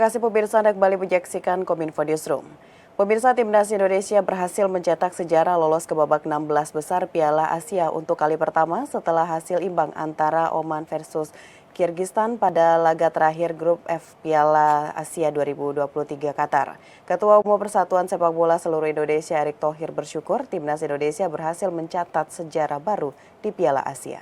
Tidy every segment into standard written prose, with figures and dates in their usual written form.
kasih pemirsa, Anda kembali menyaksikan Kominfo Newsroom. Pemirsa, Timnas Indonesia berhasil mencetak sejarah lolos ke babak 16 besar Piala Asia untuk kali pertama setelah hasil imbang antara Oman versus Kyrgyzstan pada laga terakhir Grup F Piala Asia 2023 Qatar. Ketua Umum Persatuan Sepak Bola Seluruh Indonesia Erick Thohir bersyukur Timnas Indonesia berhasil mencatat sejarah baru di Piala Asia.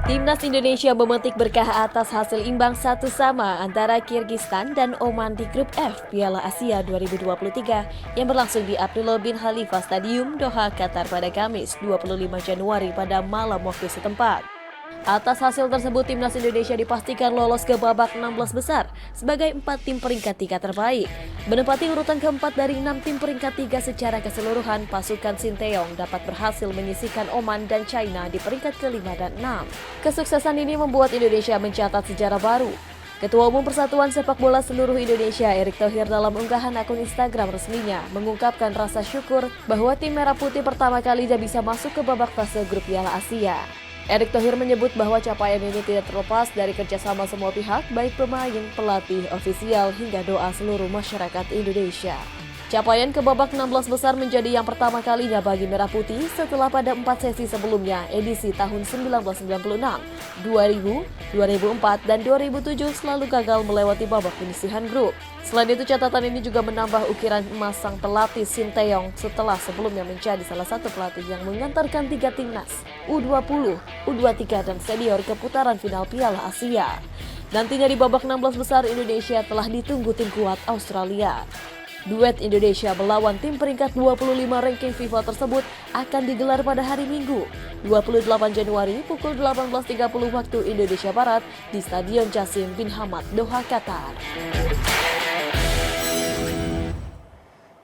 Timnas Indonesia memetik berkah atas hasil imbang 1-1 antara Kyrgyzstan dan Oman di Grup F Piala Asia 2023 yang berlangsung di Abdullah bin Khalifa Stadium, Doha, Qatar pada Kamis 25 Januari pada malam waktu setempat. Atas hasil tersebut, Timnas Indonesia dipastikan lolos ke babak 16 besar sebagai 4 tim peringkat 3 terbaik. Menempati urutan keempat dari 6 tim peringkat 3 secara keseluruhan, pasukan Sinteyong dapat berhasil menyisihkan Oman dan China di peringkat ke-5 dan 6. Kesuksesan ini membuat Indonesia mencatat sejarah baru. Ketua Umum Persatuan Sepak Bola Seluruh Indonesia Erick Thohir dalam unggahan akun Instagram resminya mengungkapkan rasa syukur bahwa tim Merah Putih pertama kalinya bisa masuk ke babak fase grup Piala Asia. Erick Thohir menyebut bahwa capaian ini tidak terlepas dari kerjasama semua pihak, baik pemain, pelatih, ofisial, hingga doa seluruh masyarakat Indonesia. Capaian ke babak 16 besar menjadi yang pertama kalinya bagi Merah Putih setelah pada 4 sesi sebelumnya, edisi tahun 1996, 2000, 2004, dan 2007 selalu gagal melewati babak penyisihan grup. Selain itu, catatan ini juga menambah ukiran emas sang pelatih Sinteyong setelah sebelumnya menjadi salah satu pelatih yang mengantarkan 3 timnas, U20, U23, dan senior ke putaran final Piala Asia. Nantinya di babak 16 besar, Indonesia telah ditunggu tim kuat Australia. Duet Indonesia melawan tim peringkat 25 ranking FIFA tersebut akan digelar pada hari Minggu, 28 Januari pukul 18.30 waktu Indonesia Barat di Stadion Jassim bin Hamad, Doha, Qatar.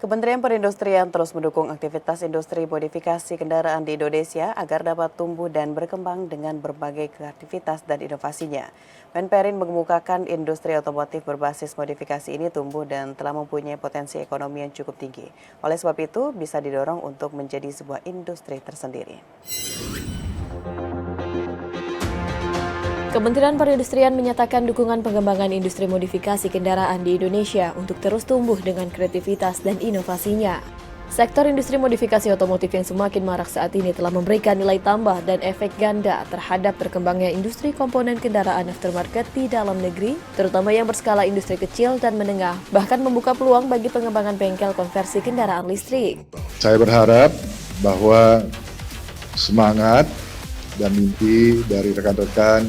Kementerian Perindustrian terus mendukung aktivitas industri modifikasi kendaraan di Indonesia agar dapat tumbuh dan berkembang dengan berbagai kreativitas dan inovasinya. Menperin mengemukakan industri otomotif berbasis modifikasi ini tumbuh dan telah mempunyai potensi ekonomi yang cukup tinggi. Oleh sebab itu, bisa didorong untuk menjadi sebuah industri tersendiri. Kementerian Perindustrian menyatakan dukungan pengembangan industri modifikasi kendaraan di Indonesia untuk terus tumbuh dengan kreativitas dan inovasinya. Sektor industri modifikasi otomotif yang semakin marak saat ini telah memberikan nilai tambah dan efek ganda terhadap berkembangnya industri komponen kendaraan aftermarket di dalam negeri, terutama yang berskala industri kecil dan menengah, bahkan membuka peluang bagi pengembangan bengkel konversi kendaraan listrik. Saya berharap bahwa semangat dan mimpi dari rekan-rekan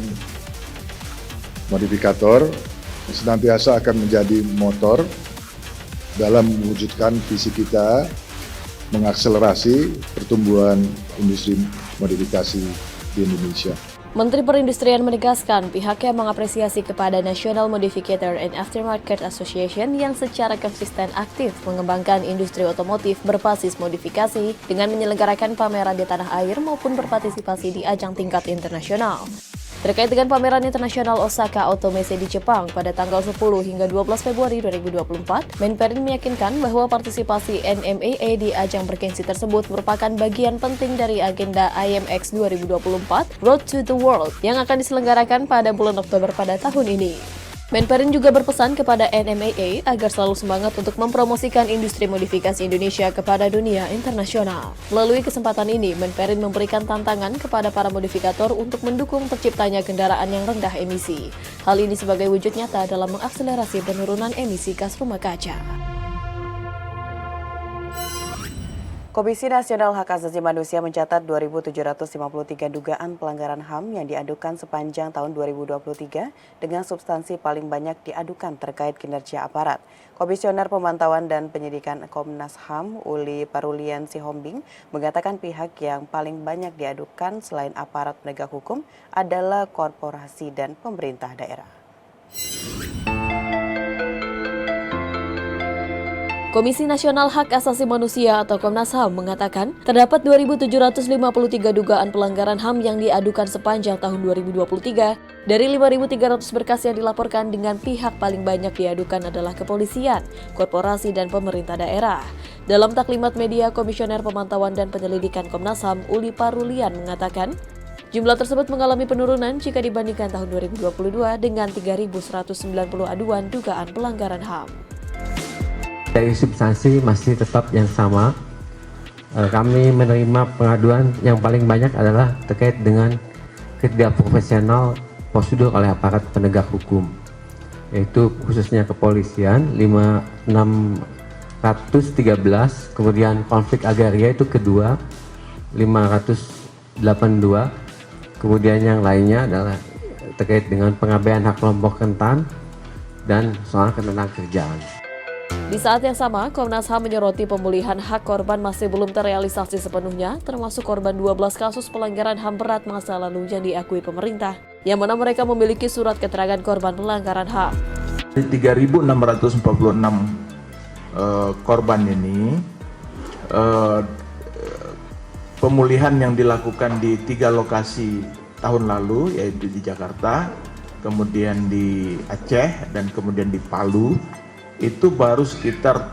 modifikator senantiasa akan menjadi motor dalam mewujudkan visi kita mengakselerasi pertumbuhan industri modifikasi di Indonesia. Menteri Perindustrian menegaskan pihaknya mengapresiasi kepada National Modificator and Aftermarket Association yang secara konsisten aktif mengembangkan industri otomotif berbasis modifikasi dengan menyelenggarakan pameran di tanah air maupun berpartisipasi di ajang tingkat internasional. Terkait dengan pameran internasional Osaka Automesse di Jepang pada tanggal 10 hingga 12 Februari 2024, Menperin meyakinkan bahwa partisipasi NMAA di ajang bergengsi tersebut merupakan bagian penting dari agenda IMX 2024 Road to the World yang akan diselenggarakan pada bulan Oktober pada tahun ini. Menperin juga berpesan kepada NMAA agar selalu semangat untuk mempromosikan industri modifikasi Indonesia kepada dunia internasional. Melalui kesempatan ini, Menperin memberikan tantangan kepada para modifikator untuk mendukung terciptanya kendaraan yang rendah emisi. Hal ini sebagai wujud nyata dalam mengakselerasi penurunan emisi gas rumah kaca. Komisi Nasional Hak Asasi Manusia mencatat 2.753 dugaan pelanggaran HAM yang diadukan sepanjang tahun 2023 dengan substansi paling banyak diadukan terkait kinerja aparat. Komisioner Pemantauan dan Penyidikan Komnas HAM Uli Parulian Sihombing mengatakan pihak yang paling banyak diadukan selain aparat penegak hukum adalah korporasi dan pemerintah daerah. Komisi Nasional Hak Asasi Manusia atau Komnas HAM mengatakan terdapat 2.753 dugaan pelanggaran HAM yang diadukan sepanjang tahun 2023. Dari 5.300 berkas yang dilaporkan, dengan pihak paling banyak diadukan adalah kepolisian, korporasi, dan pemerintah daerah. Dalam taklimat media, Komisioner Pemantauan dan Penyelidikan Komnas HAM Uli Parulian mengatakan, Jumlah tersebut mengalami penurunan jika dibandingkan tahun 2022 dengan 3.190 aduan dugaan pelanggaran HAM. Dari substansi masih tetap yang sama. Kami menerima pengaduan yang paling banyak adalah terkait dengan ketidakprofesional prosedur oleh aparat penegak hukum, yaitu khususnya kepolisian 613, kemudian konflik agraria itu kedua 582, kemudian yang lainnya adalah terkait dengan pengabaian hak kelompok rentan dan soal ketenagakerjaan. Di saat yang sama, Komnas HAM menyoroti pemulihan hak korban masih belum terrealisasi sepenuhnya, termasuk korban 12 kasus pelanggaran HAM berat masa lalu yang diakui pemerintah, yang mana mereka memiliki surat keterangan korban pelanggaran HAM. 3.646 korban ini, pemulihan yang dilakukan di 3 lokasi tahun lalu, yaitu di Jakarta, kemudian di Aceh, dan kemudian di Palu, itu baru sekitar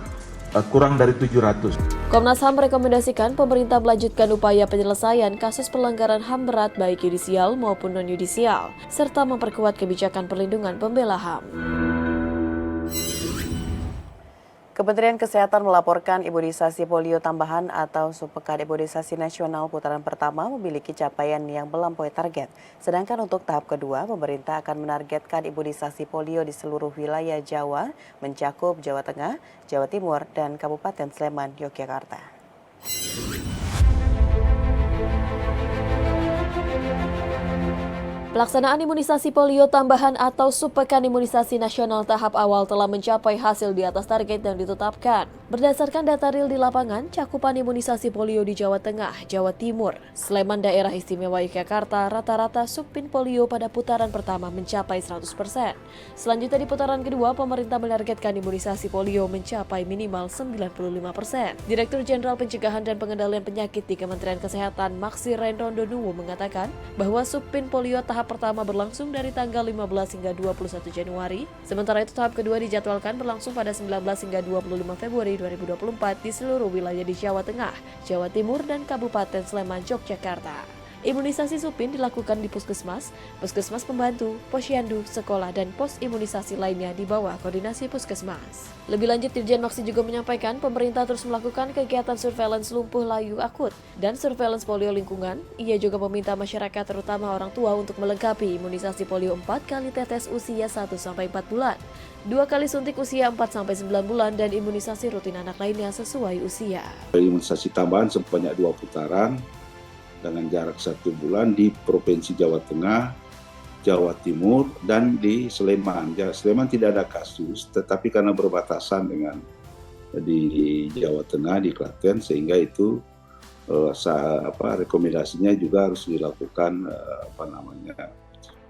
kurang dari 700. Komnas HAM merekomendasikan pemerintah melanjutkan upaya penyelesaian kasus pelanggaran HAM berat baik yudisial maupun non-yudisial, serta memperkuat kebijakan perlindungan pembela HAM. Kementerian Kesehatan melaporkan imunisasi polio tambahan atau Subpekan Imunisasi Nasional putaran pertama memiliki capaian yang melampaui target. Sedangkan untuk tahap kedua, pemerintah akan menargetkan imunisasi polio di seluruh wilayah Jawa, mencakup Jawa Tengah, Jawa Timur, dan Kabupaten Sleman, Yogyakarta. Pelaksanaan imunisasi polio tambahan atau Subpekan Imunisasi Nasional tahap awal telah mencapai hasil di atas target yang ditetapkan. Berdasarkan data real di lapangan, cakupan imunisasi polio di Jawa Tengah, Jawa Timur, Sleman Daerah Istimewa Yogyakarta, rata-rata subpin polio pada putaran pertama mencapai 100%. Selanjutnya di putaran kedua, pemerintah menargetkan imunisasi polio mencapai minimal 95%. Direktur Jenderal Pencegahan dan Pengendalian Penyakit di Kementerian Kesehatan, Maksi Renrondo Nuwu mengatakan bahwa subpin polio tahap pertama berlangsung dari tanggal 15 hingga 21 Januari, sementara itu tahap kedua dijadwalkan berlangsung pada 19 hingga 25 Februari 2024 di seluruh wilayah di Jawa Tengah, Jawa Timur, dan Kabupaten Sleman, Yogyakarta. Imunisasi supin dilakukan di puskesmas, puskesmas pembantu, posyandu, sekolah, dan pos imunisasi lainnya di bawah koordinasi puskesmas. Lebih lanjut, Dirjen Maksi juga menyampaikan pemerintah terus melakukan kegiatan surveillance lumpuh layu akut dan surveillance polio lingkungan. Ia juga meminta masyarakat terutama orang tua untuk melengkapi imunisasi polio 4 kali tetes usia 1-4 bulan, 2 kali suntik usia 4-9 bulan, dan imunisasi rutin anak lainnya sesuai usia. Imunisasi tambahan sebanyak 2 putaran dengan jarak 1 bulan di Provinsi Jawa Tengah, Jawa Timur, dan di Sleman. Sleman tidak ada kasus, tetapi karena berbatasan dengan di Jawa Tengah, di Klaten, sehingga itu rekomendasinya juga harus dilakukan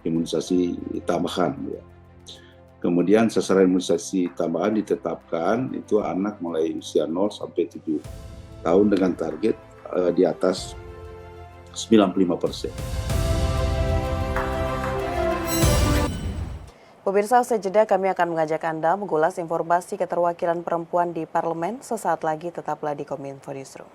imunisasi tambahan. Ya. Kemudian sasaran imunisasi tambahan ditetapkan itu anak mulai usia 0 sampai 7 tahun dengan target di atas 95%. Pemirsa, usai jeda kami akan mengajak Anda mengulas informasi keterwakilan perempuan di parlemen. Sesaat lagi tetaplah di Kominfo Newsroom.